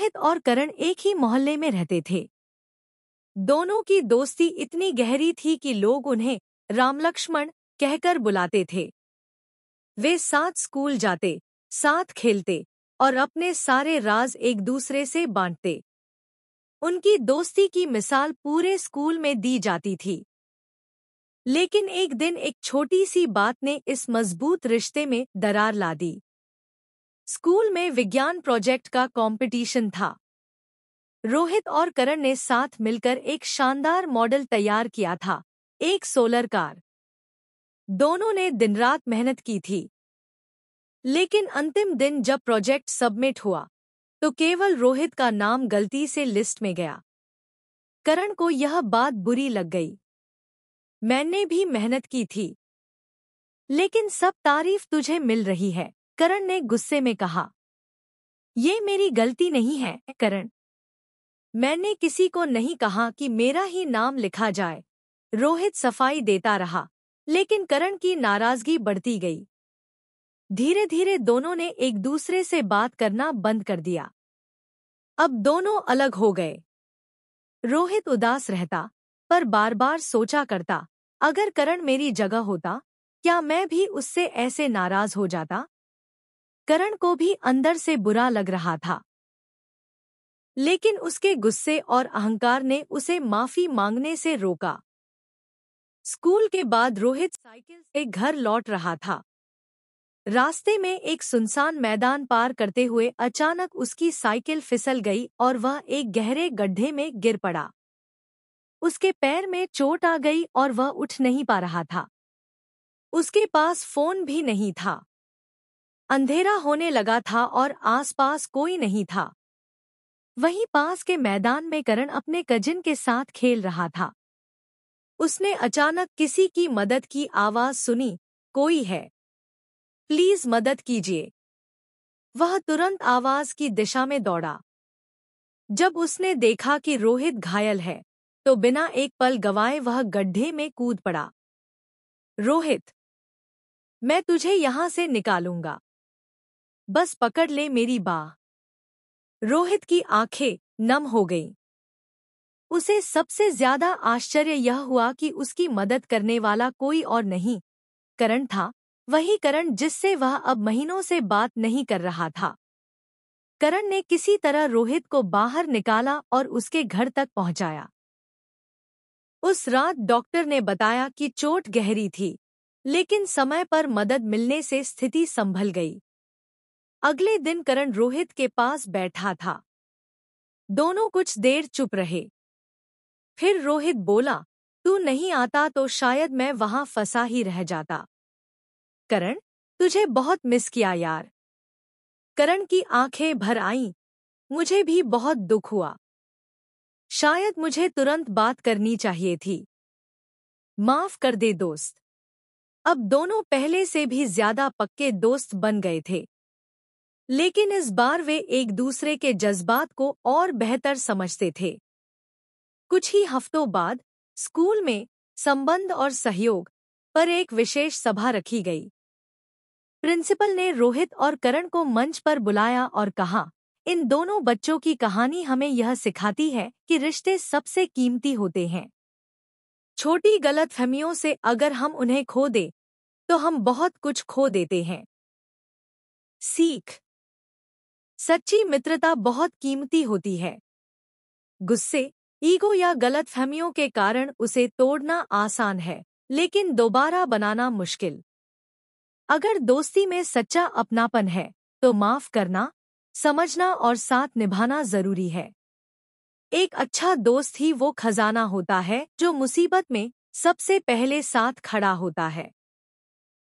रोहित और करण एक ही मोहल्ले में रहते थे। दोनों की दोस्ती इतनी गहरी थी कि लोग उन्हें राम लक्ष्मण कहकर बुलाते थे। वे साथ स्कूल जाते, साथ खेलते और अपने सारे राज एक दूसरे से बांटते। उनकी दोस्ती की मिसाल पूरे स्कूल में दी जाती थी। लेकिन एक दिन एक छोटी सी बात ने इस मजबूत रिश्ते में दरार ला दी। स्कूल में विज्ञान प्रोजेक्ट का कंपटीशन था। रोहित और करण ने साथ मिलकर एक शानदार मॉडल तैयार किया था, एक सोलर कार। दोनों ने दिन रात मेहनत की थी। लेकिन अंतिम दिन जब प्रोजेक्ट सबमिट हुआ तो केवल रोहित का नाम गलती से लिस्ट में गया। करण को यह बात बुरी लग गई। मैंने भी मेहनत की थी, लेकिन सब तारीफ तुझे मिल रही है, करण ने गुस्से में कहा। ये मेरी गलती नहीं है करण। मैंने किसी को नहीं कहा कि मेरा ही नाम लिखा जाए। रोहित सफाई देता रहा, लेकिन करण की नाराजगी बढ़ती गई। धीरे धीरे दोनों ने एक दूसरे से बात करना बंद कर दिया। अब दोनों अलग हो गए। रोहित उदास रहता, पर बार बार सोचा करता, अगर करण मेरी जगह होता, क्या मैं भी उससे ऐसे नाराज हो जाता? करण को भी अंदर से बुरा लग रहा था, लेकिन उसके गुस्से और अहंकार ने उसे माफी मांगने से रोका। स्कूल के बाद रोहित साइकिल से घर लौट रहा था। रास्ते में एक सुनसान मैदान पार करते हुए अचानक उसकी साइकिल फिसल गई और वह एक गहरे गड्ढे में गिर पड़ा। उसके पैर में चोट आ गई और वह उठ नहीं पा रहा था। उसके पास फोन भी नहीं था। अंधेरा होने लगा था और आसपास कोई नहीं था। वहीं पास के मैदान में करण अपने कजिन के साथ खेल रहा था। उसने अचानक किसी की मदद की आवाज सुनी, कोई है, प्लीज मदद कीजिए। वह तुरंत आवाज की दिशा में दौड़ा। जब उसने देखा कि रोहित घायल है, तो बिना एक पल गवाए वह गड्ढे में कूद पड़ा। रोहित, मैं तुझे यहां से निकालूंगा, बस पकड़ ले मेरी बाह। रोहित की आंखें नम हो गईं। उसे सबसे ज्यादा आश्चर्य यह हुआ कि उसकी मदद करने वाला कोई और नहीं, करण था। वही करण जिससे वह अब महीनों से बात नहीं कर रहा था। करण ने किसी तरह रोहित को बाहर निकाला और उसके घर तक पहुंचाया। उस रात डॉक्टर ने बताया कि चोट गहरी थी, लेकिन समय पर मदद मिलने से स्थिति संभल गई। अगले दिन करण रोहित के पास बैठा था। दोनों कुछ देर चुप रहे। फिर रोहित बोला, तू नहीं आता तो शायद मैं वहां फंसा ही रह जाता। करण, तुझे बहुत मिस किया यार। करण की आंखें भर आईं। मुझे भी बहुत दुख हुआ। शायद मुझे तुरंत बात करनी चाहिए थी। माफ कर दे दोस्त। अब दोनों पहले से भी ज्यादा पक्के दोस्त बन गए थे। लेकिन इस बार वे एक दूसरे के जज्बात को और बेहतर समझते थे। कुछ ही हफ्तों बाद स्कूल में संबंध और सहयोग पर एक विशेष सभा रखी गई। प्रिंसिपल ने रोहित और करण को मंच पर बुलाया और कहा, इन दोनों बच्चों की कहानी हमें यह सिखाती है कि रिश्ते सबसे कीमती होते हैं। छोटी गलतफहमियों से अगर हम उन्हें खो दें, तो हम बहुत कुछ खो देते हैं। सीख: सच्ची मित्रता बहुत कीमती होती है। गुस्से, ईगो या गलतफहमियों के कारण उसे तोड़ना आसान है, लेकिन दोबारा बनाना मुश्किल। अगर दोस्ती में सच्चा अपनापन है, तो माफ करना, समझना और साथ निभाना जरूरी है। एक अच्छा दोस्त ही वो खजाना होता है जो मुसीबत में सबसे पहले साथ खड़ा होता है।